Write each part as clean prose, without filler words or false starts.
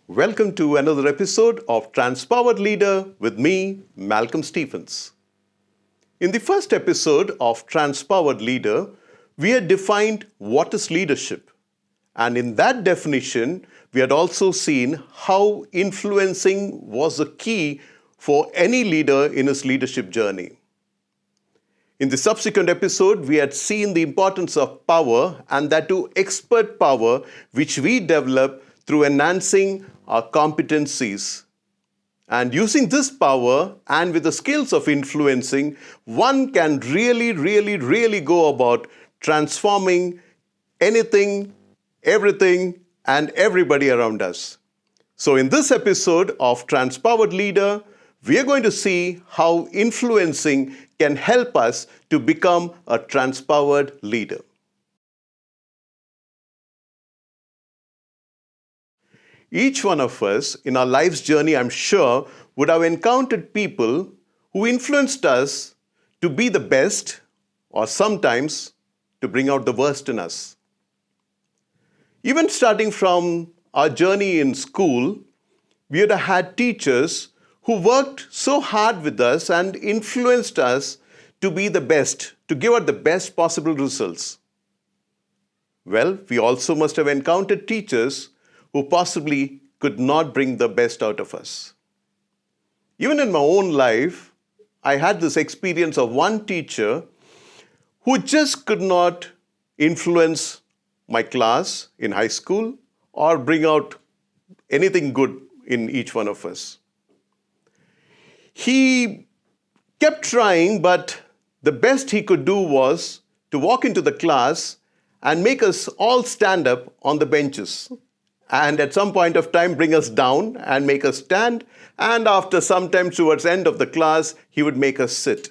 Welcome to another episode of Transpowered Leader with me, Malcolm Stephens. In the first episode of Transpowered Leader, we had defined what is leadership. And in that definition, we had also seen how influencing was the key for any leader in his leadership journey. In the subsequent episode, we had seen the importance of power and that to expert power, which we develop through enhancing our competencies. And using this power and with the skills of influencing, one can really go about transforming anything, everything, and everybody around us. So in this episode of Transpowered Leader, we are going to see how influencing can help us to become a transpowered leader. Each one of us in our life's journey, I'm sure, would have encountered people who influenced us to be the best or sometimes to bring out the worst in us. Even starting from our journey in school, we would have had teachers who worked so hard with us and influenced us to be the best, to give out the best possible results. Well, we also must have encountered teachers who possibly could not bring the best out of us. Even in my own life, I had this experience of one teacher who just could not influence my class in high school or bring out anything good in each one of us. He kept trying, but the best he could do was to walk into the class and make us all stand up on the benches. And at some point of time, bring us down and make us stand. And after some time towards the end of the class, he would make us sit.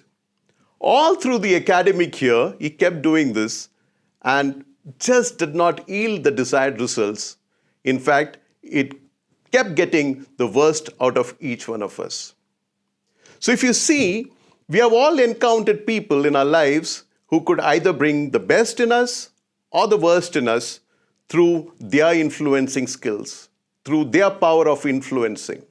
All through the academic year, he kept doing this and just did not yield the desired results. In fact, it kept getting the worst out of each one of us. So if you see, we have all encountered people in our lives who could either bring the best in us or the worst in us through their influencing skills, through their power of influencing.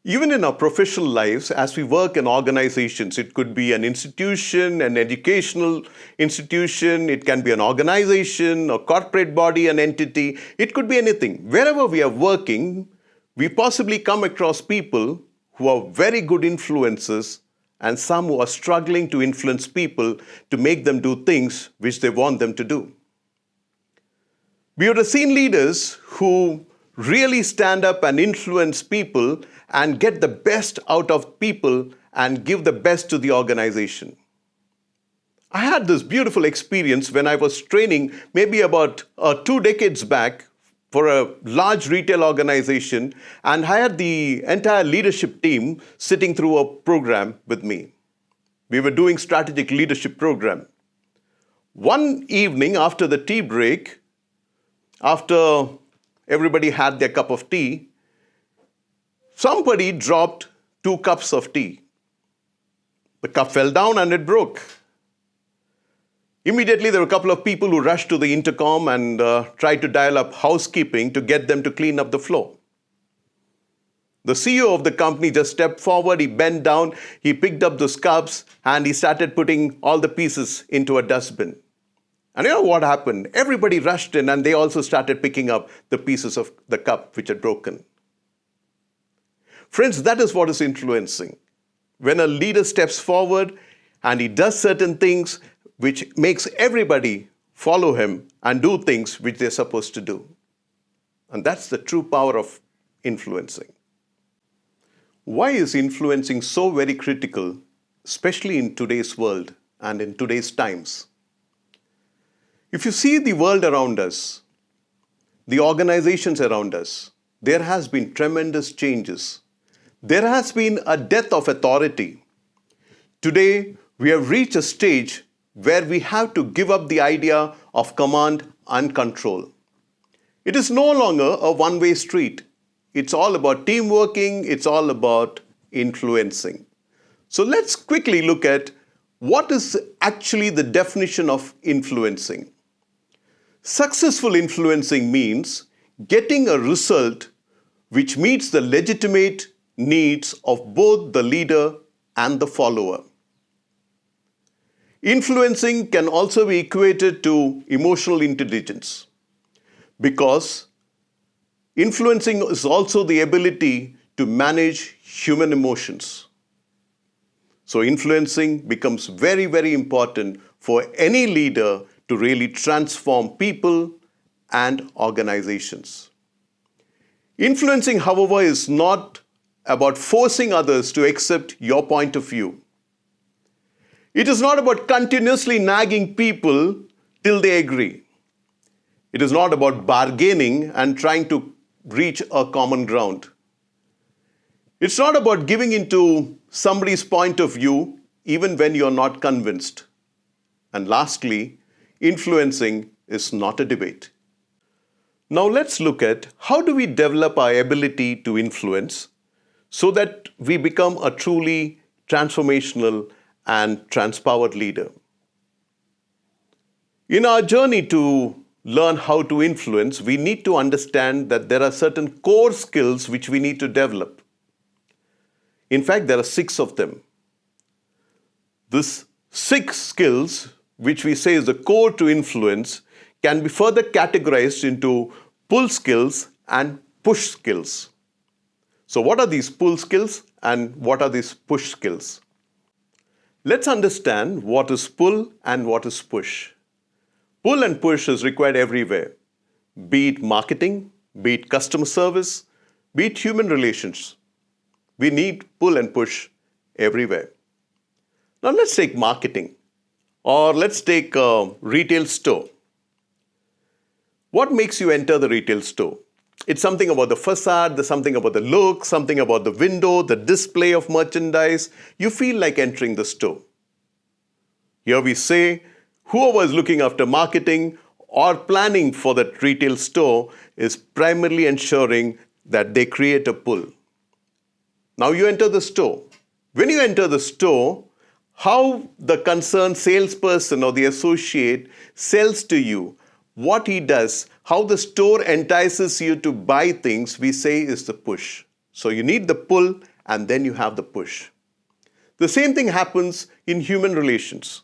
Even in our professional lives, as we work in organizations, it could be an institution, an educational institution, it can be an organization, a corporate body, an entity, it could be anything. Wherever we are working, we possibly come across people who are very good influencers and some who are struggling to influence people to make them do things which they want them to do. We would have seen leaders who really stand up and influence people and get the best out of people and give the best to the organization. I had this beautiful experience when I was training maybe about 2 decades back for a large retail organization, and I had the entire leadership team sitting through a program with me. We were doing strategic leadership program. One evening after the tea break, after everybody had their cup of tea, somebody dropped 2 cups of tea. The cup fell down and it broke. Immediately, there were a couple of people who rushed to the intercom and tried to dial up housekeeping to get them to clean up the floor. The CEO of the company just stepped forward, he bent down, he picked up those cups and he started putting all the pieces into a dustbin. And you know what happened? Everybody rushed in and they also started picking up the pieces of the cup which had broken. Friends, that is what is influencing. When a leader steps forward and he does certain things which makes everybody follow him and do things which they're supposed to do. And that's the true power of influencing. Why is influencing so very critical, especially in today's world and in today's times? If you see the world around us, the organizations around us, there has been tremendous changes. There has been a death of authority. Today, we have reached a stage where we have to give up the idea of command and control. It is no longer a one-way street. It's all about team working. It's all about influencing. So let's quickly look at what is actually the definition of influencing. Successful influencing means getting a result which meets the legitimate needs of both the leader and the follower. Influencing can also be equated to emotional intelligence, because influencing is also the ability to manage human emotions. So influencing becomes very, very important for any leader to really transform people and organizations. Influencing, however, is not about forcing others to accept your point of view. It is not about continuously nagging people till they agree. It is not about bargaining and trying to reach a common ground. It's not about giving into somebody's point of view even when you're not convinced. And lastly, influencing is not a debate. Now let's look at how do we develop our ability to influence so that we become a truly transformational and transpowered leader. In our journey to learn how to influence, we need to understand that there are certain core skills which we need to develop. In fact, there are 6 of them. These 6 skills, which we say is the core to influence, can be further categorized into pull skills and push skills. So what are these pull skills and what are these push skills? Let's understand what is pull and what is push. Pull and push is required everywhere, be it marketing, be it customer service, be it human relations. We need pull and push everywhere. Now let's take marketing, or let's take a retail store. What makes you enter the retail store? It's something about the facade, there's something about the look, something about the window, the display of merchandise. You feel like entering the store. Here we say, whoever is looking after marketing or planning for that retail store is primarily ensuring that they create a pull. Now you enter the store. When you enter the store, how the concerned salesperson or the associate sells to you, what he does, how the store entices you to buy things, we say is the push. So you need the pull and then you have the push. The same thing happens in human relations.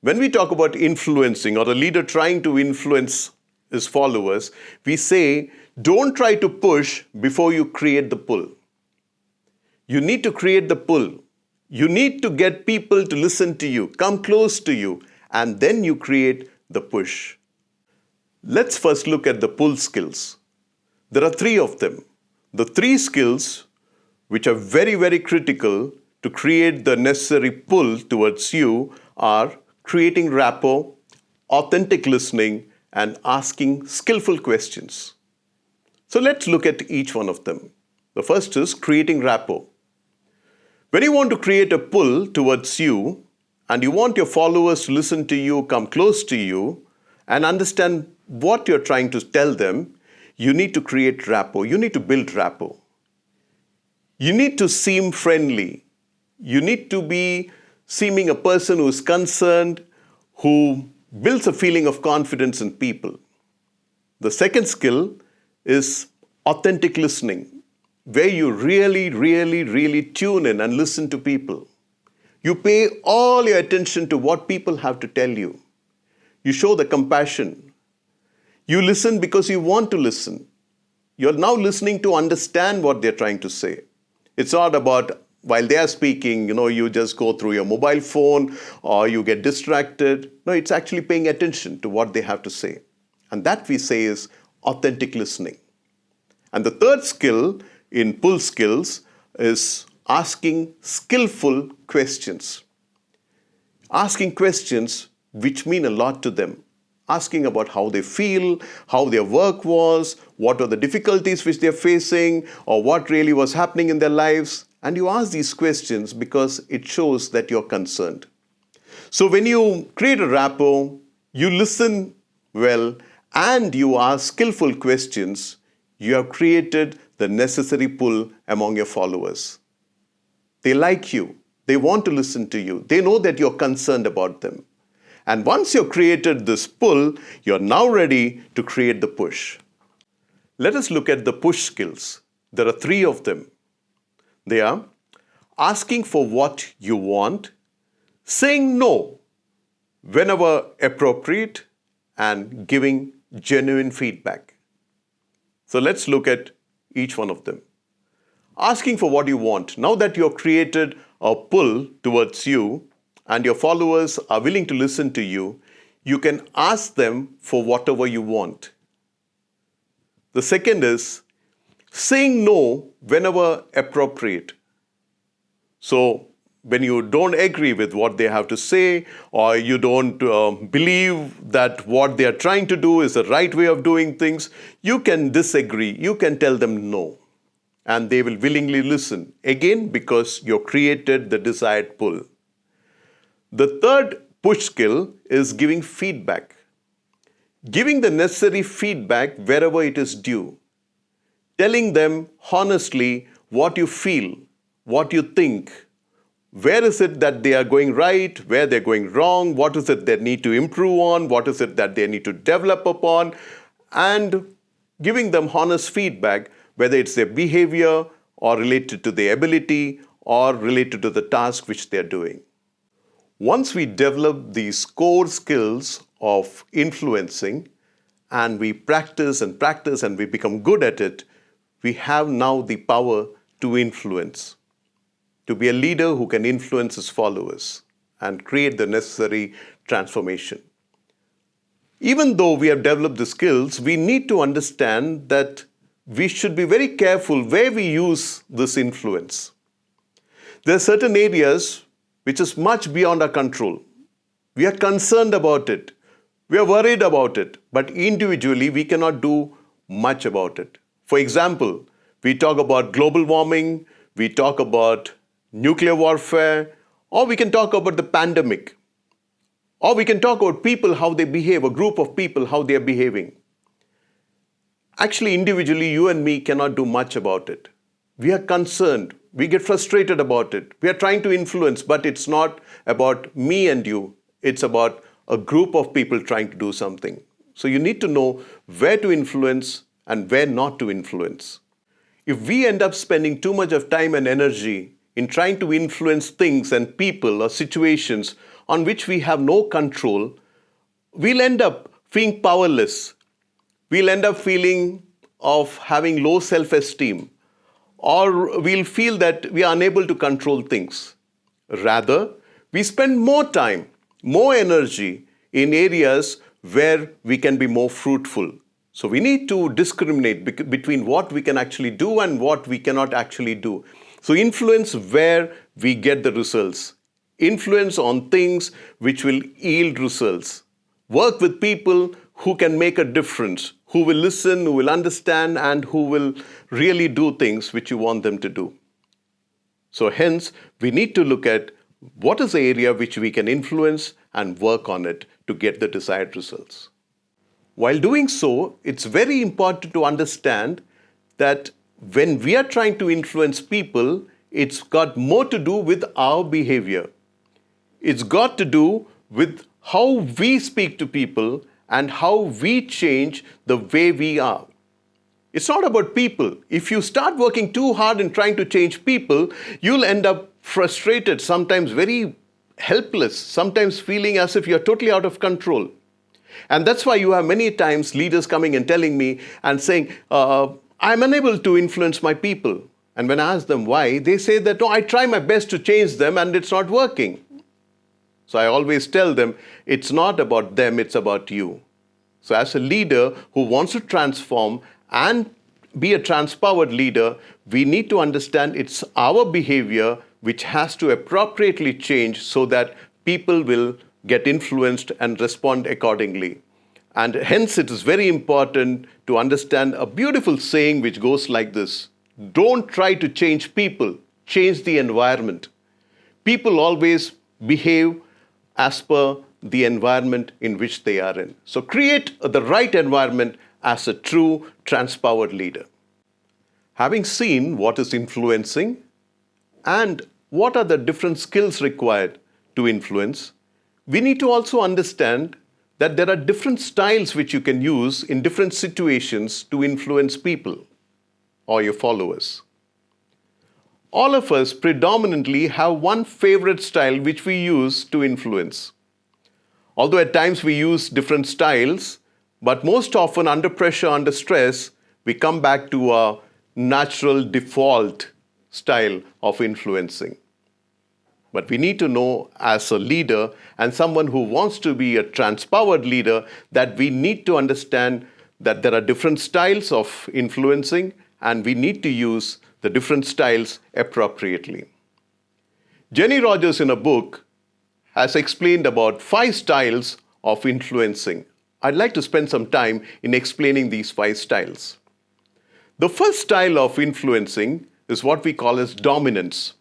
When we talk about influencing or a leader trying to influence his followers, we say, don't try to push before you create the pull. You need to create the pull. You need to get people to listen to you, come close to you, and then you create the push. Let's first look at the pull skills. There are 3 of them. The 3 skills which are very, very critical to create the necessary pull towards you are creating rapport, authentic listening, and asking skillful questions. So let's look at each one of them. The first is creating rapport. When you want to create a pull towards you and you want your followers to listen to you, come close to you, and understand what you're trying to tell them, you need to create rapport. You need to build rapport. You need to seem friendly. You need to be seeming a person who is concerned, who builds a feeling of confidence in people. The second skill is authentic listening, where you really tune in and listen to people. You pay all your attention to what people have to tell you. You show the compassion. You listen because you want to listen. You're now listening to understand what they're trying to say. It's not about while they are speaking, you just go through your mobile phone or you get distracted. No, it's actually paying attention to what they have to say. And that we say is authentic listening. And the third skill in pull skills is asking skillful questions. Asking questions which mean a lot to them. Asking about how they feel, how their work was, what are the difficulties which they're facing, or what really was happening in their lives. And you ask these questions because it shows that you're concerned. So when you create a rapport, you listen well, and you ask skillful questions, you have created the necessary pull among your followers. They like you. They want to listen to you. They know that you're concerned about them. And once you've created this pull, you're now ready to create the push. Let us look at the push skills. There are three of them. They are asking for what you want, saying no whenever appropriate, and giving genuine feedback. So let's look at each one of them. Asking for what you want. Now that you've created a pull towards you and your followers are willing to listen to you, you can ask them for whatever you want. The second is saying no whenever appropriate. So when you don't agree with what they have to say, or you don't believe that what they are trying to do is the right way of doing things, you can disagree. You can tell them no. And they will willingly listen. Again, because you created the desired pull. The third push skill is giving feedback. Giving the necessary feedback wherever it is due. Telling them honestly what you feel, what you think. Where is it that they are going right? Where they're going wrong? What is it they need to improve on? What is it that they need to develop upon? And giving them honest feedback, whether it's their behavior or related to their ability or related to the task which they're doing. Once we develop these core skills of influencing and we practice and we become good at it, we have now the power to influence. To be a leader who can influence his followers and create the necessary transformation. Even though we have developed the skills, we need to understand that we should be very careful where we use this influence. There are certain areas which is much beyond our control. We are concerned about it. We are worried about it. But individually, we cannot do much about it. For example, we talk about global warming, we talk about nuclear warfare, or we can talk about the pandemic. Or we can talk about people, how they behave, a group of people, how they are behaving. Actually, individually, you and me cannot do much about it. We are concerned. We get frustrated about it. We are trying to influence, but it's not about me and you. It's about a group of people trying to do something. So you need to know where to influence and where not to influence. If we end up spending too much of time and energy in trying to influence things and people or situations on which we have no control, we'll end up feeling powerless. We'll end up feeling of having low self-esteem, or we'll feel that we are unable to control things. Rather, we spend more time, more energy in areas where we can be more fruitful. So we need to discriminate between what we can actually do and what we cannot actually do. So influence where we get the results. Influence on things which will yield results. Work with people who can make a difference, who will listen, who will understand, and who will really do things which you want them to do. So hence, we need to look at what is the area which we can influence and work on it to get the desired results. While doing so, it's very important to understand that when we are trying to influence people, it's got more to do with our behavior. It's got to do with how we speak to people and how we change the way we are. It's not about people. If you start working too hard in trying to change people, you'll end up frustrated, sometimes very helpless, sometimes feeling as if you're totally out of control. And that's why you have many times leaders coming and telling me and saying, I'm unable to influence my people. And when I ask them why, they say that, no, I try my best to change them and it's not working. So I always tell them, it's not about them, it's about you. So as a leader who wants to transform and be a transpowered leader, we need to understand it's our behavior which has to appropriately change so that people will get influenced and respond accordingly. And hence it is very important to understand a beautiful saying which goes like this: don't try to change people, change the environment. People always behave as per the environment in which they are in. So create the right environment as a true transpowered leader. Having seen what is influencing and what are the different skills required to influence, we need to also understand that there are different styles which you can use in different situations to influence people or your followers. All of us predominantly have one favorite style which we use to influence. Although at times we use different styles, but most often under pressure, under stress, we come back to our natural default style of influencing. But we need to know as a leader and someone who wants to be a transpowered leader that we need to understand that there are different styles of influencing and we need to use the different styles appropriately. Jenny Rogers in a book has explained about 5 styles of influencing. I'd like to spend some time in explaining these 5 styles. The first style of influencing is what we call as dominance.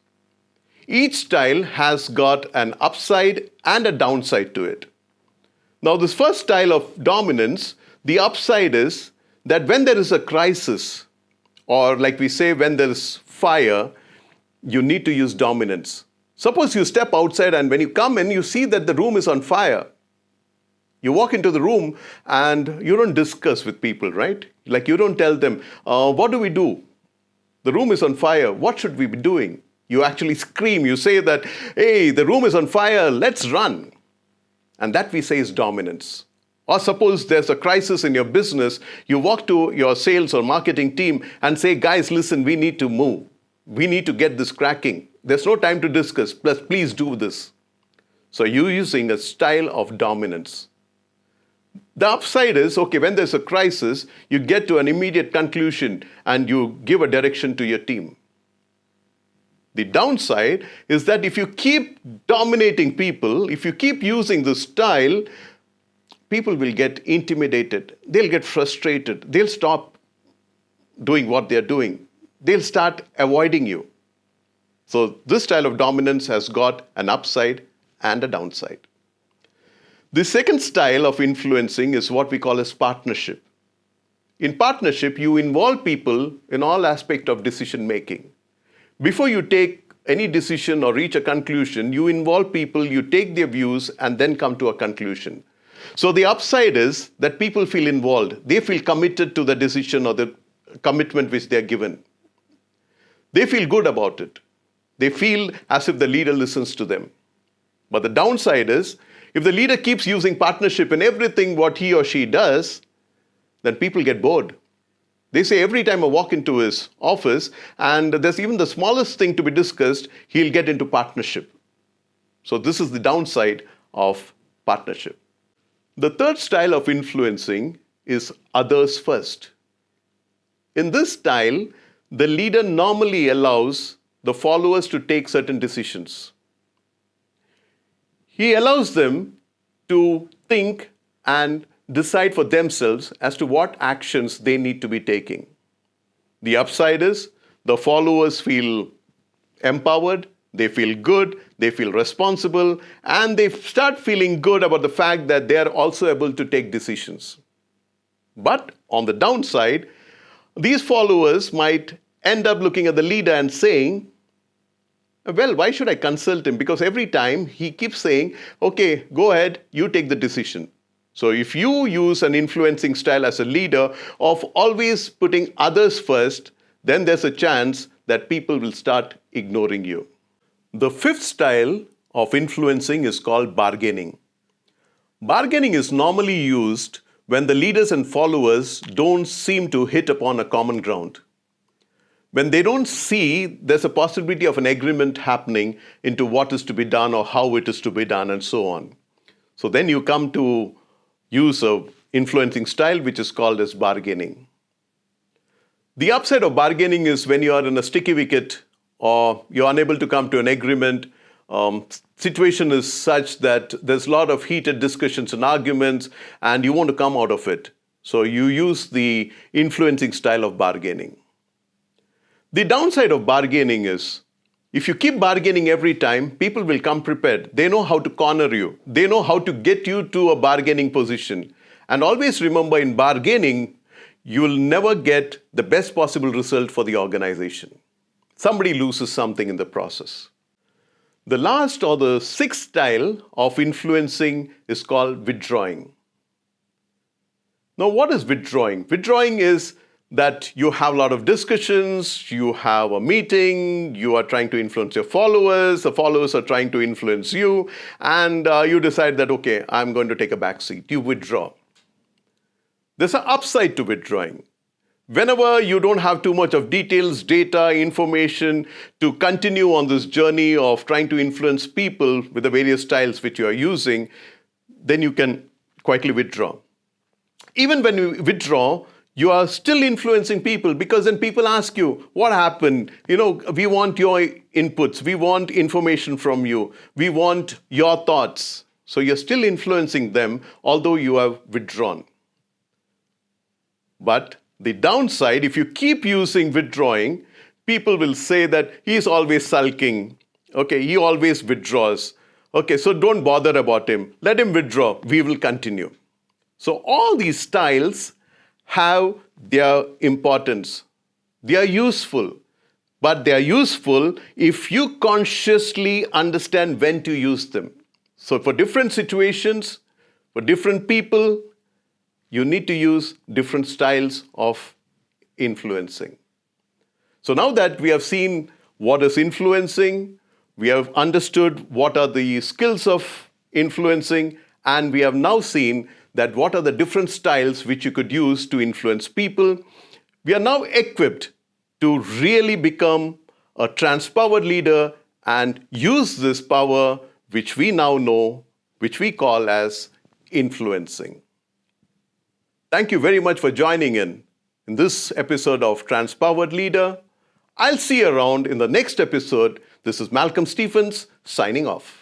Each style has got an upside and a downside to it. Now, this first style of dominance, the upside is that when there is a crisis, or like we say, when there is fire, you need to use dominance. Suppose you step outside and when you come in, you see that the room is on fire. You walk into the room and you don't discuss with people, right? Like you don't tell them, what do we do? The room is on fire. What should we be doing? You actually scream. You say that, hey, the room is on fire. Let's run. And that we say is dominance. Or suppose there's a crisis in your business. You walk to your sales or marketing team and say, guys, listen, we need to move. We need to get this cracking. There's no time to discuss. Please do this. So you're using a style of dominance. The upside is, okay, when there's a crisis, you get to an immediate conclusion and you give a direction to your team. The downside is that if you keep dominating people, if you keep using this style, people will get intimidated. They'll get frustrated. They'll stop doing what they're doing. They'll start avoiding you. So this style of dominance has got an upside and a downside. The second style of influencing is what we call as partnership. In partnership, you involve people in all aspects of decision making. Before you take any decision or reach a conclusion, you involve people, you take their views, and then come to a conclusion. So the upside is that people feel involved. They feel committed to the decision or the commitment which they're given. They feel good about it. They feel as if the leader listens to them. But the downside is, if the leader keeps using partnership in everything what he or she does, then people get bored. They say every time I walk into his office and there's even the smallest thing to be discussed, he'll get into partnership. So this is the downside of partnership. The third style of influencing is others first. In this style, the leader normally allows the followers to take certain decisions. He allows them to think and decide for themselves as to what actions they need to be taking. The upside is the followers feel empowered, they feel good, they feel responsible, and they start feeling good about the fact that they are also able to take decisions. But on the downside, these followers might end up looking at the leader and saying, well, why should I consult him? Because every time he keeps saying, okay, go ahead, you take the decision. So if you use an influencing style as a leader of always putting others first, then there's a chance that people will start ignoring you. The fifth style of influencing is called bargaining. Bargaining is normally used when the leaders and followers don't seem to hit upon a common ground. When they don't see there's a possibility of an agreement happening into what is to be done or how it is to be done and so on. So then you come to use of influencing style which is called as bargaining. The upside of bargaining is when you are in a sticky wicket or you're unable to come to an agreement. Situation is such that there's a lot of heated discussions and arguments and you want to come out of it. So you use the influencing style of bargaining. The downside of bargaining is if you keep bargaining every time, people will come prepared. They know how to corner you. They know how to get you to a bargaining position. And always remember, in bargaining, you will never get the best possible result for the organization. Somebody loses something in the process. The last or the sixth style of influencing is called withdrawing. Now, what is withdrawing? Withdrawing is that you have a lot of discussions, you have a meeting, you are trying to influence your followers, the followers are trying to influence you, and you decide that, okay, I'm going to take a back seat. You withdraw. There's an upside to withdrawing. Whenever you don't have too much of details, data, information to continue on this journey of trying to influence people with the various styles which you are using, then you can quietly withdraw. Even when you withdraw, you are still influencing people, because then people ask you, what happened? We want your inputs. We want information from you. We want your thoughts. So you're still influencing them, although you have withdrawn. But the downside, if you keep using withdrawing, people will say that he's always sulking. Okay, he always withdraws. Okay, so don't bother about him. Let him withdraw. We will continue. So all these styles have their importance. They are useful. But they are useful if you consciously understand when to use them. So for different situations, for different people, you need to use different styles of influencing. So now that we have seen what is influencing, we have understood what are the skills of influencing, and we have now seen that what are the different styles which you could use to influence people, we are now equipped to really become a transpowered leader and use this power which we now know, which we call as influencing. Thank you very much for joining in this episode of Transpowered Leader. I'll see you around in the next episode. This is Malcolm Stephens signing off.